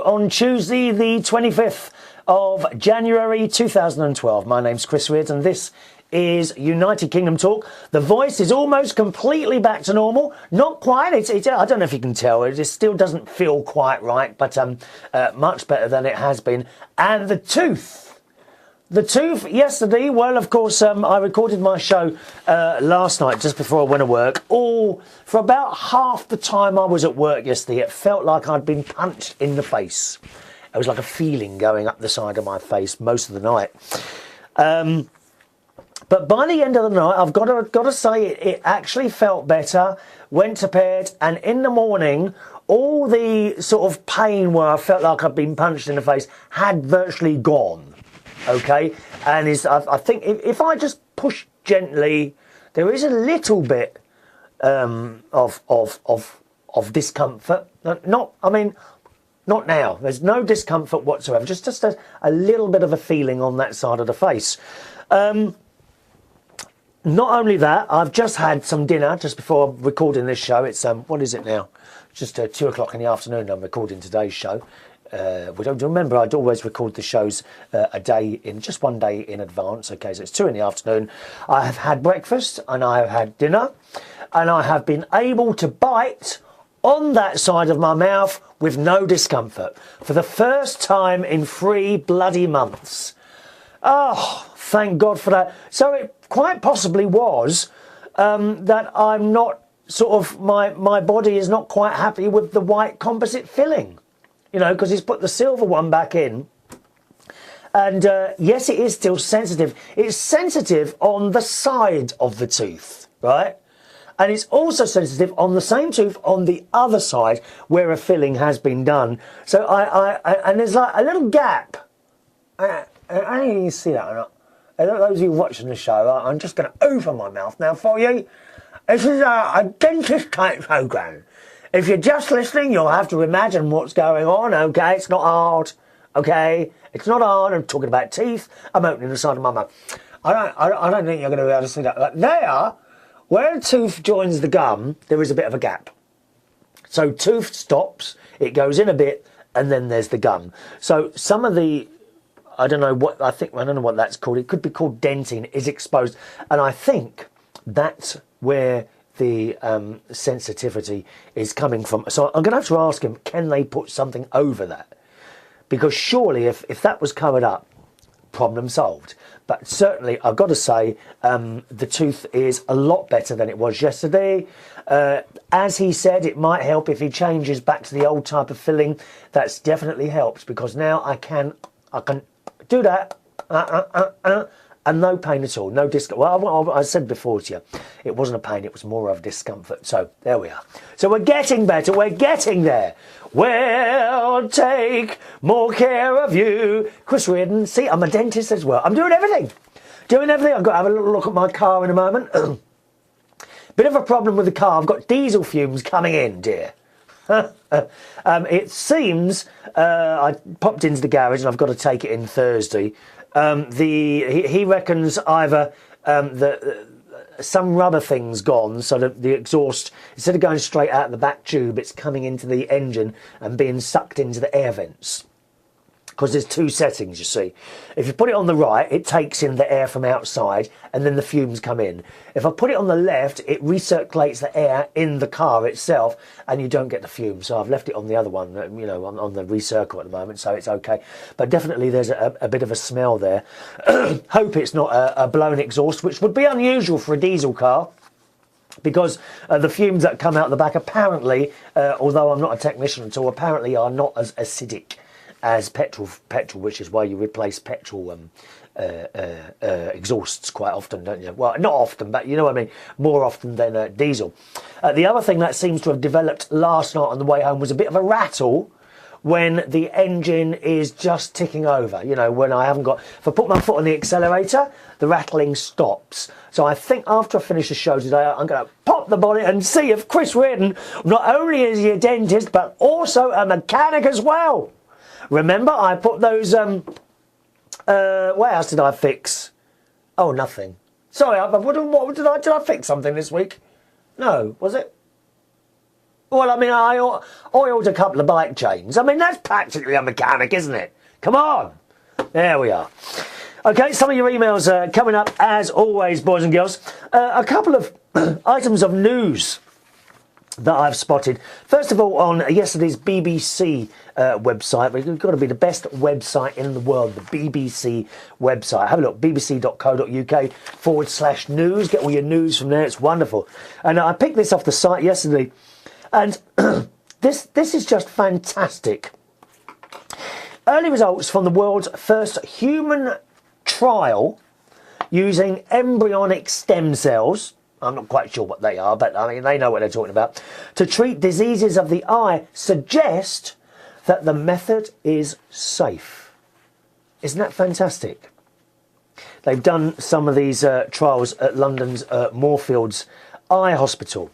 on Tuesday the 25th of January 2012. My name's Chris Weird and this is United Kingdom Talk. The voice is almost completely back to normal. Not quite. I don't know if you can tell. It still doesn't feel quite right, but much better than it has been. And the tooth yesterday, well, of course, I recorded my show last night just before I went to work. All for about half the time I was at work yesterday, it felt like I'd been punched in the face. It was like a feeling going up the side of my face most of the night. But by the end of the night, I've got to say it actually felt better. Went to bed, and in the morning, all the sort of pain where I felt like I'd been punched in the face had virtually gone. Okay, and I think if I just push gently, there is a little bit of discomfort. Not now. There's no discomfort whatsoever. Just a little bit of a feeling on that side of the face. Not only that, I've just had some dinner just before recording this show. It's what is it now? Just 2 o'clock in the afternoon. I'm recording today's show. We don't remember. I'd always record the shows just one day in advance. Okay, so it's 2 in the afternoon. I have had breakfast and I have had dinner, and I have been able to bite on that side of my mouth with no discomfort for the first time in 3 bloody months. Oh, thank God for that. So it quite possibly was that I'm not my body is not quite happy with the white composite filling. You know, because he's put the silver one back in. And yes, it is still sensitive. It's sensitive on the side of the tooth, right? And it's also sensitive on the same tooth on the other side where a filling has been done. So and there's like a little gap. I don't know if you see that or not. Those of you watching the show, I'm just going to open my mouth now for you. This is a dentist type program. If you're just listening, you'll have to imagine what's going on, okay? It's not hard, okay? It's not hard. I'm talking about teeth. I'm opening the side of my mouth. I don't think you're going to be able to see that. Like there, where a tooth joins the gum, there is a bit of a gap. So tooth stops, it goes in a bit, and then there's the gum. So some of the, I don't know what that's called. It could be called dentin, is exposed. And I think that's where the sensitivity is coming from. So I'm going to have to ask him, can they put something over that? Because surely if that was covered up, problem solved. But certainly I've got to say the tooth is a lot better than it was yesterday. As he said, it might help if he changes back to the old type of filling. That's definitely helped, because now I can do that and no pain at all, no discomfort. Well, I said before to you, it wasn't a pain, it was more of discomfort. So there we are. So we're getting better, we're getting there. We'll take more care of you. Chris Reardon, see, I'm a dentist as well. I'm doing everything. I've got to have a little look at my car in a moment. Bit of a problem with the car. I've got diesel fumes coming in, dear. It seems I popped into the garage and I've got to take it in Thursday. He reckons either some rubber thing's gone, so that the exhaust, instead of going straight out the back tube, it's coming into the engine and being sucked into the air vents. Because there's 2 settings, you see. If you put it on the right, it takes in the air from outside, and then the fumes come in. If I put it on the left, it recirculates the air in the car itself, and you don't get the fumes. So I've left it on the other one, you know, on the recircle at the moment, so it's okay. But definitely there's a bit of a smell there. Hope it's not a blown exhaust, which would be unusual for a diesel car, because the fumes that come out the back apparently, although I'm not a technician at all, apparently are not as acidic as petrol, which is why you replace petrol exhausts quite often, don't you? Well, not often, but you know what I mean, more often than diesel. The other thing that seems to have developed last night on the way home was a bit of a rattle when the engine is just ticking over. You know, when I haven't got, if I put my foot on the accelerator, the rattling stops. So I think after I finish the show today, I'm going to pop the bonnet and see if Chris Reardon not only is he a dentist, but also a mechanic as well. Remember, I put those, what else did I fix? Oh, nothing. Sorry, what did I fix something this week? No, was it? Well, I mean, I oiled a couple of bike chains. I mean, that's practically a mechanic, isn't it? Come on. There we are. Okay, some of your emails are coming up, as always, boys and girls. A couple of items of news that I've spotted. First of all, on yesterday's BBC website, we've got to be the best website in the world, the BBC website. Have a look, bbc.co.uk/news. Get all your news from there. It's wonderful. And I picked this off the site yesterday, and this is just fantastic. Early results from the world's first human trial using embryonic stem cells. I'm not quite sure what they are, but I mean, they know what they're talking about. To treat diseases of the eye suggest that the method is safe. Isn't that fantastic? They've done some of these trials at London's Moorfields Eye Hospital.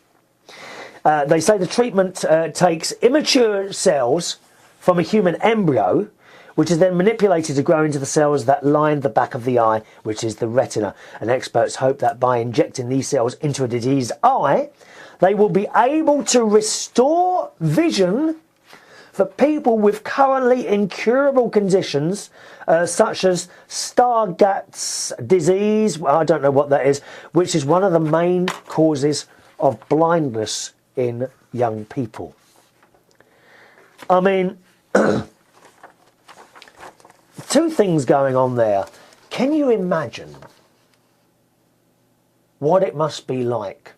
They say the treatment takes immature cells from a human embryo, which is then manipulated to grow into the cells that line the back of the eye, which is the retina. And experts hope that by injecting these cells into a diseased eye, they will be able to restore vision for people with currently incurable conditions, such as Stargardt's disease, I don't know what that is, which is one of the main causes of blindness in young people. I mean, two things going on there. Can you imagine what it must be like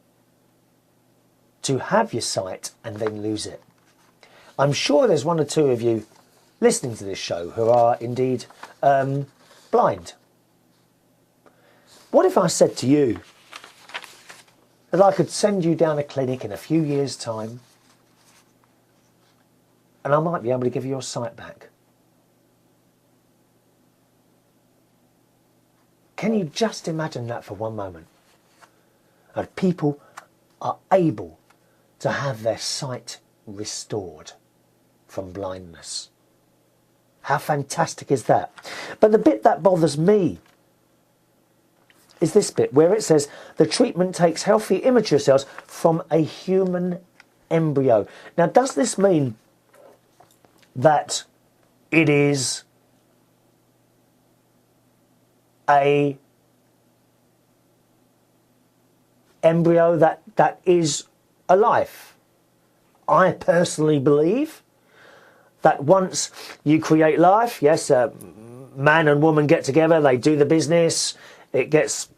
to have your sight and then lose it? I'm sure there's one or two of you listening to this show who are indeed blind. What if I said to you that I could send you down a clinic in a few years' time and I might be able to give you your sight back? Can you just imagine that for one moment? And people are able to have their sight restored from blindness. How fantastic is that? But the bit that bothers me is this bit where it says the treatment takes healthy immature cells from a human embryo. Now, does this mean that it is a embryo that is alive? I personally believe that once you create life, yes, man and woman get together, they do the business, it gets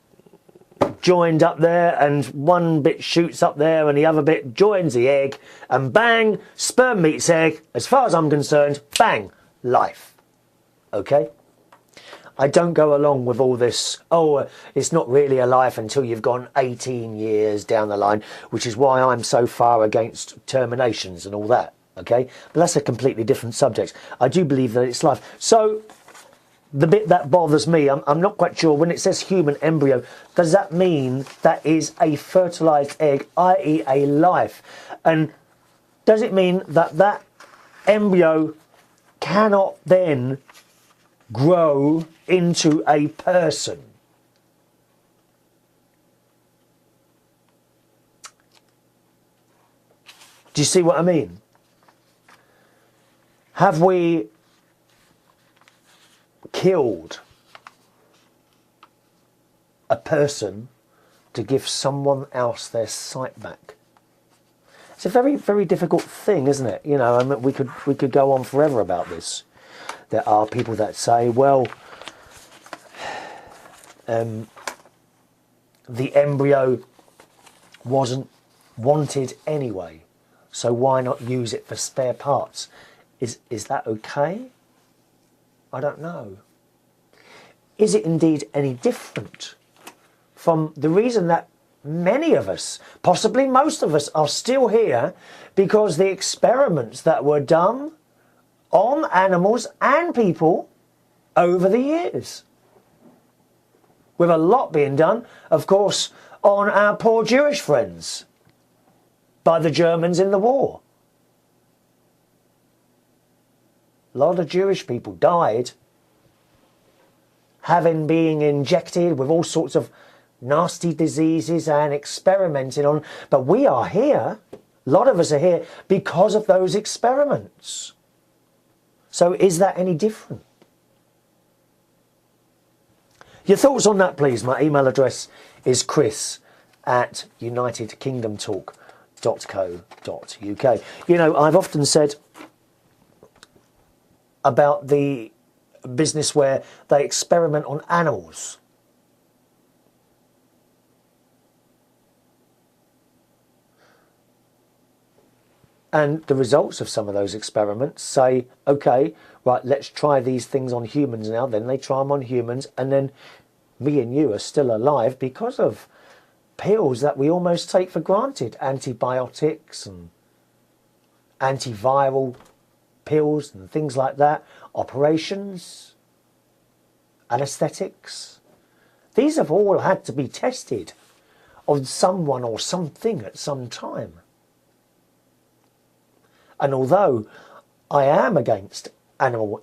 joined up there, and one bit shoots up there and the other bit joins the egg, and bang, sperm meets egg. As far as I'm concerned, bang, life. Okay? I don't go along with all this, it's not really a life until you've gone 18 years down the line, which is why I'm so far against terminations and all that, okay? But that's a completely different subject. I do believe that it's life. So the bit that bothers me, I'm not quite sure, when it says human embryo, does that mean that is a fertilised egg, i.e. a life? And does it mean that that embryo cannot then grow into a person? Do you see what I mean? Have we killed a person to give someone else their sight back? It's a very, very difficult thing, isn't it? You know, I mean, we could go on forever about this. There are people that say, well, the embryo wasn't wanted anyway, so why not use it for spare parts? Is that okay? I don't know. Is it indeed any different from the reason that many of us, possibly most of us, are still here because the experiments that were done on animals and people over the years, with a lot being done, of course, on our poor Jewish friends by the Germans in the war. A lot of Jewish people died having been injected with all sorts of nasty diseases and experimented on. But we are here A lot of us are here because of those experiments. So is that any different? Your thoughts on that, please. My email address is chris@unitedkingdomtalk.co.uk. You know, I've often said about the business where they experiment on animals. And the results of some of those experiments say, okay, right, let's try these things on humans now. Then they try them on humans, and then me and you are still alive because of pills that we almost take for granted. Antibiotics and antiviral pills and things like that. Operations, anaesthetics. These have all had to be tested on someone or something at some time. And although I am against animal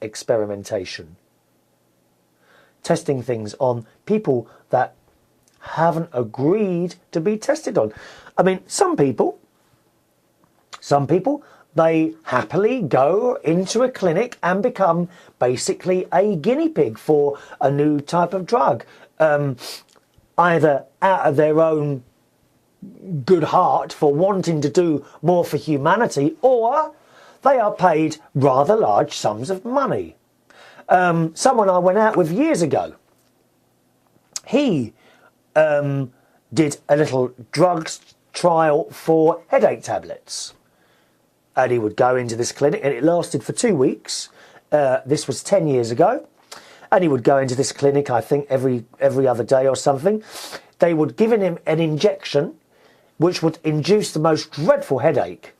experimentation, testing things on people that haven't agreed to be tested on. I mean, some people, they happily go into a clinic and become basically a guinea pig for a new type of drug, either out of their own good heart for wanting to do more for humanity, or they are paid rather large sums of money. Someone I went out with years ago, he did a little drugs trial for headache tablets, and he would go into this clinic, and it lasted for 2 weeks. This was 10 years ago, and he would go into this clinic, I think every other day or something. They would give him an injection which would induce the most dreadful headache,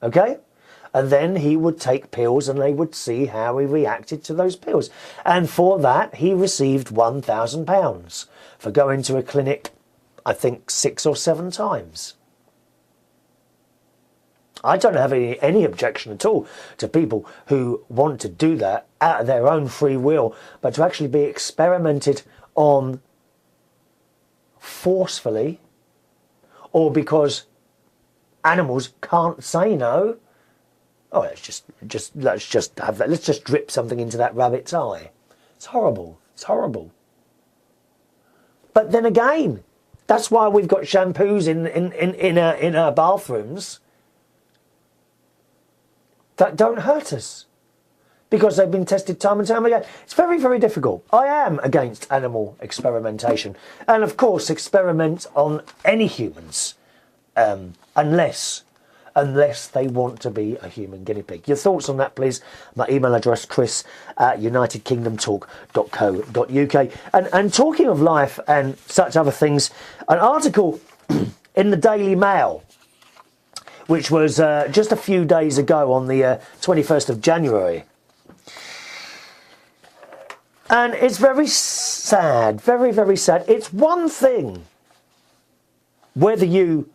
okay? And then he would take pills and they would see how he reacted to those pills. And for that, he received £1,000 for going to a clinic, I think 6 or 7 times. I don't have any objection at all to people who want to do that out of their own free will, but to actually be experimented on forcefully, or because animals can't say no. Oh, let's just have that. Let's just drip something into that rabbit's eye. It's horrible. It's horrible. But then again, that's why we've got shampoos in our bathrooms that don't hurt us, because they've been tested time and time again. It's very, very difficult. I am against animal experimentation, and of course experiment on any humans, unless they want to be a human guinea pig. Your thoughts on that, please. My email address, chris@unitedkingdomtalk.co.uk. And talking of life and such other things, an article in the Daily Mail, which was just a few days ago on the 21st of January. And it's very sad, very, very sad. It's one thing whether you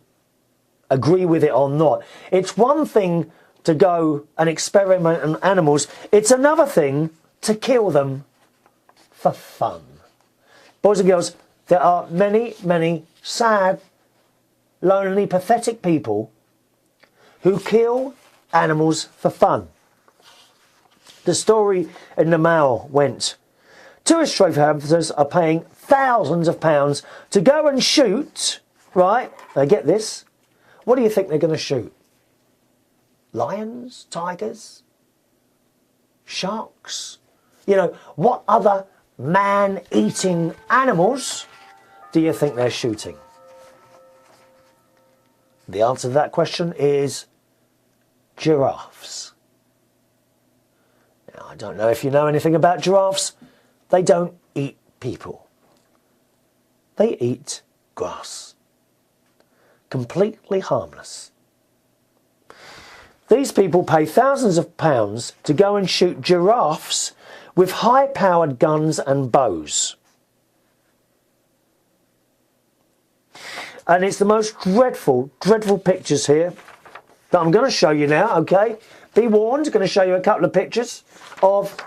agree with it or not. It's one thing to go and experiment on animals. It's another thing to kill them for fun. Boys and girls, there are many, many sad, lonely, pathetic people who kill animals for fun. The story in the Mail went, tourist trophy hunters are paying thousands of pounds to go and shoot, right, now get this, what do you think they're going to shoot? Lions? Tigers? Sharks? You know, what other man-eating animals do you think they're shooting? The answer to that question is giraffes. Now, I don't know if you know anything about giraffes. They don't eat people. They eat grass. Completely harmless. These people pay thousands of pounds to go and shoot giraffes with high-powered guns and bows. And it's the most dreadful, dreadful pictures here that I'm going to show you now, okay? Be warned, I'm going to show you a couple of pictures of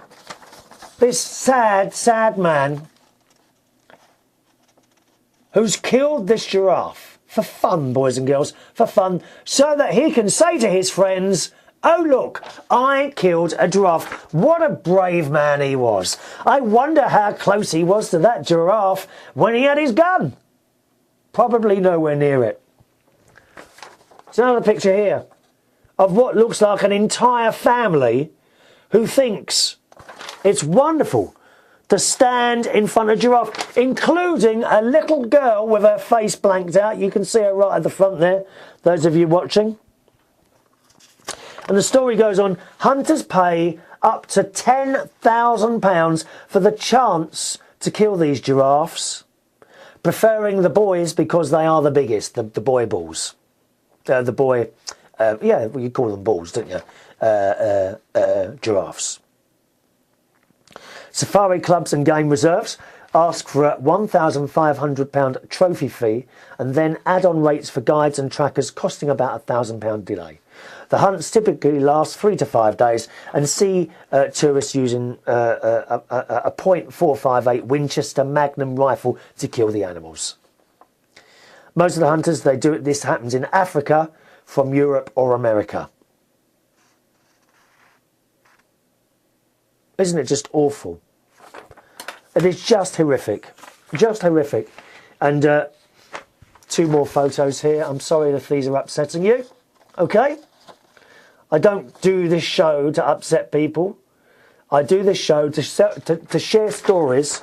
this sad, sad man who's killed this giraffe for fun, boys and girls, for fun, so that he can say to his friends, "Oh look, I killed a giraffe." What a brave man he was. I wonder how close he was to that giraffe when he had his gun. Probably nowhere near it. There's another picture here of what looks like an entire family who thinks it's wonderful to stand in front of a giraffe, including a little girl with her face blanked out. You can see her right at the front there, those of you watching. And the story goes on, hunters pay up to £10,000 for the chance to kill these giraffes, preferring the boys because they are the biggest, the boy bulls. Yeah, well, you call them bulls, don't you? Giraffes. Safari clubs and game reserves ask for a £1,500 trophy fee and then add-on rates for guides and trackers costing about £1,000 delay. The hunts typically last 3 to 5 days and see tourists using a .458 Winchester Magnum rifle to kill the animals. Most of the hunters, this happens in Africa, from Europe or America. Isn't it just awful? It is just horrific. Just horrific. And 2 more photos here. I'm sorry if these are upsetting you. Okay? I don't do this show to upset people. I do this show to share stories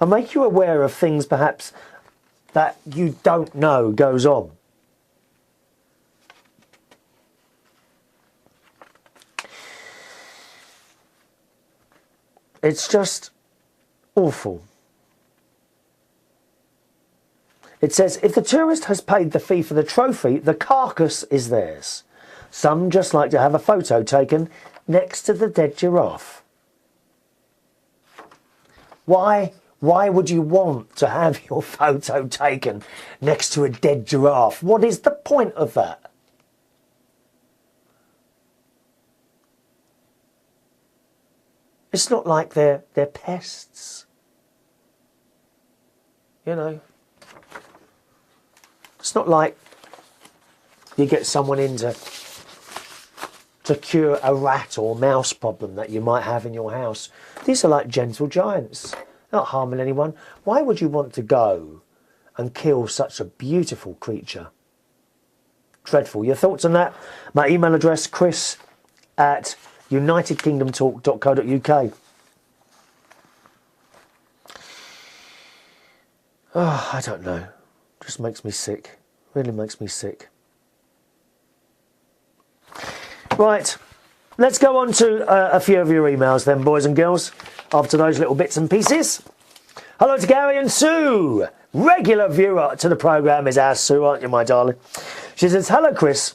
and make you aware of things perhaps that you don't know goes on. It's just awful. It says, if the tourist has paid the fee for the trophy, the carcass is theirs. Some just like to have a photo taken next to the dead giraffe. Why would you want to have your photo taken next to a dead giraffe? What is the point of that? It's not like they're pests. You know. It's not like you get someone in to cure a rat or mouse problem that you might have in your house. These are like gentle giants, not harming anyone. Why would you want to go and kill such a beautiful creature? Dreadful. Your thoughts on that? My email address, chris@unitedkingdomtalk.co.uk. Oh, I don't know. Just makes me sick. Really makes me sick. Right, let's go on to a few of your emails then, boys and girls, after those little bits and pieces. Hello to Gary and Sue. Regular viewer to the programme is our Sue, aren't you, my darling? She says, hello, Chris.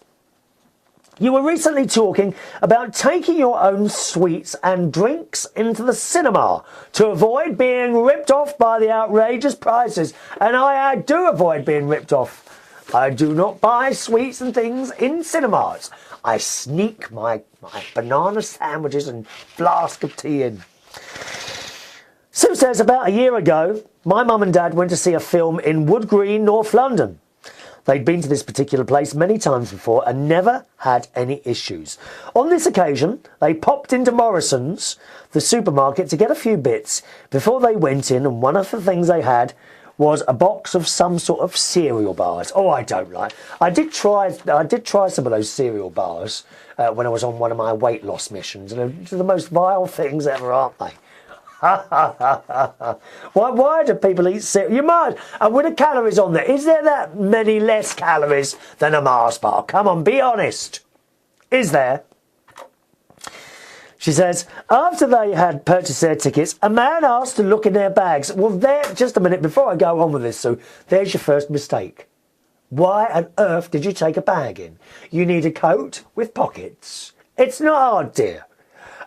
You were recently talking about taking your own sweets and drinks into the cinema to avoid being ripped off by the outrageous prices. And I do avoid being ripped off. I do not buy sweets and things in cinemas. I sneak my banana sandwiches and flask of tea in. Sue says, about a year ago, my mum and dad went to see a film in Wood Green, North London. They'd been to this particular place many times before and never had any issues. On this occasion, they popped into Morrison's, the supermarket, to get a few bits before they went in, and one of the things they had was a box of some sort of cereal bars. Oh, I don't like. I did try some of those cereal bars when I was on one of my weight loss missions, and they're the most vile things ever, aren't they? Why do people eat cereal? You might. And with the calories on there, is there that many less calories than a Mars bar? Come on, be honest. Is there? She says, after they had purchased their tickets, a man asked to look in their bags. Well, just a minute, before I go on with this, Sue, there's your first mistake. Why on earth did you take a bag in? You need a coat with pockets. It's not hard, dear.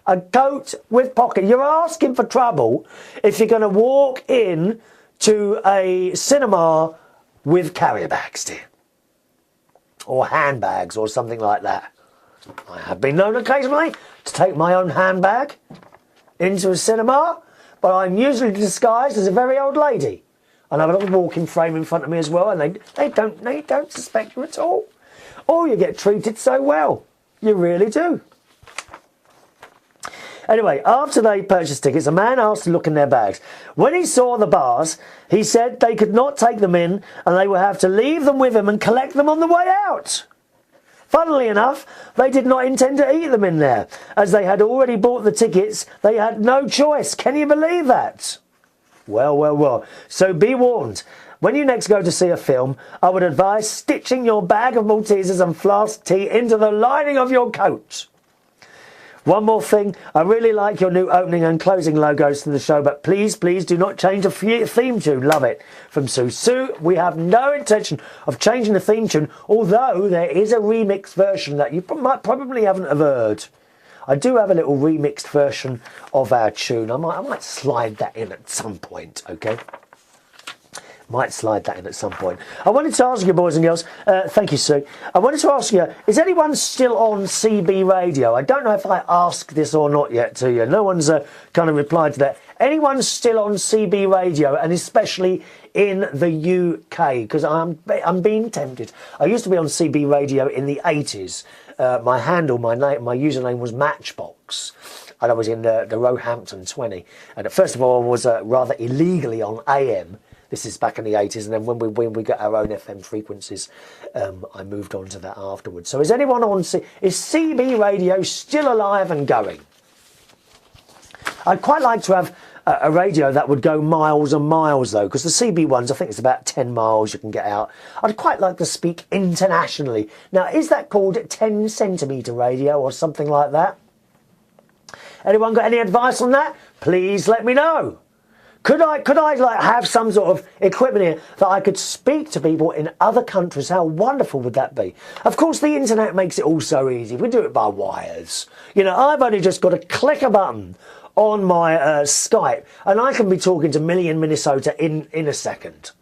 A coat with pockets. You're asking for trouble if you're going to walk in to a cinema with carrier bags, dear. Or handbags or something like that. I have been known occasionally to take my own handbag into a cinema, but I'm usually disguised as a very old lady. And I have a little walking frame in front of me as well, and they don't suspect you at all. Or you get treated so well. You really do. Anyway, after they purchased tickets, a man asked to look in their bags. When he saw the bars, he said they could not take them in and they would have to leave them with him and collect them on the way out. Funnily enough, they did not intend to eat them in there. As they had already bought the tickets, they had no choice. Can you believe that? Well. So be warned. When you next go to see a film, I would advise stitching your bag of Maltesers and flask tea into the lining of your coat. One more thing, I really like your new opening and closing logos to the show, but please do not change the theme tune. Love it. From Sue. Sue, we have no intention of changing the theme tune, although there is a remixed version that you probably haven't heard. I do have a little remixed version of our tune. I might slide that in at some point, okay? Might slide that in at some point. I wanted to ask you, boys and girls, thank you, Sue. I wanted to ask you, is anyone still on CB radio? I don't know if I asked this or not yet to you. No one's kind of replied to that. Anyone still on CB radio, and especially in the UK? Because I'm being tempted. I used to be on CB radio in the 80s. My handle, my username was Matchbox. And I was in the Roehampton 20. And first of all, I was rather illegally on AM. This is back in the 80s, and then when we got our own FM frequencies, I moved on to that afterwards. So is anyone on is CB radio still alive and going? I'd quite like to have a radio that would go miles and miles, though, because the CB ones, I think it's about 10 miles you can get out. I'd quite like to speak internationally. Now, is that called 10 centimetre radio or something like that? Anyone got any advice on that? Please let me know. Could I like have some sort of equipment here that I could speak to people in other countries? How wonderful would that be? Of course, the internet makes it all so easy. We do it by wires. You know, I've only just got to click a button on my Skype, and I can be talking to Million Minnesota in a second.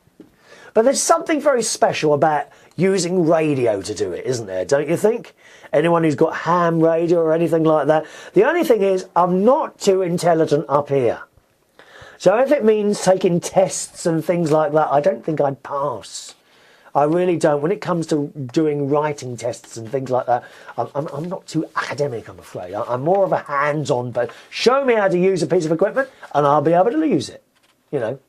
But there's something very special about using radio to do it, isn't there? Don't you think? Anyone who's got ham radio or anything like that? The only thing is, I'm not too intelligent up here. So if it means taking tests and things like that, I don't think I'd pass. I really don't. When it comes to doing writing tests and things like that, I'm not too academic, I'm afraid. I'm more of a hands-on, but show me how to use a piece of equipment and I'll be able to use it, you know.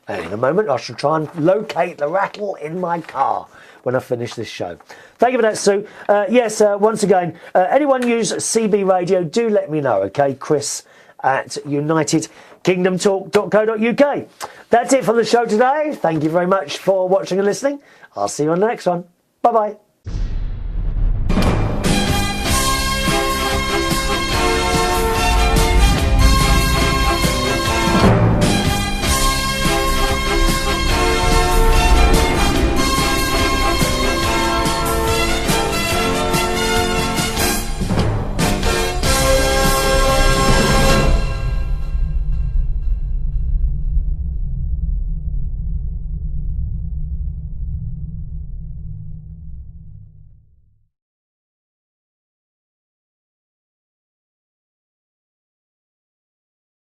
And in a moment, I shall try and locate the rattle in my car when I finish this show. Thank you for that, Sue. Yes, once again, anyone use CB radio, do let me know, okay? Chris at UnitedKingdomTalk.co.uk. That's it for the show today. Thank you very much for watching and listening. I'll see you on the next one. Bye-bye.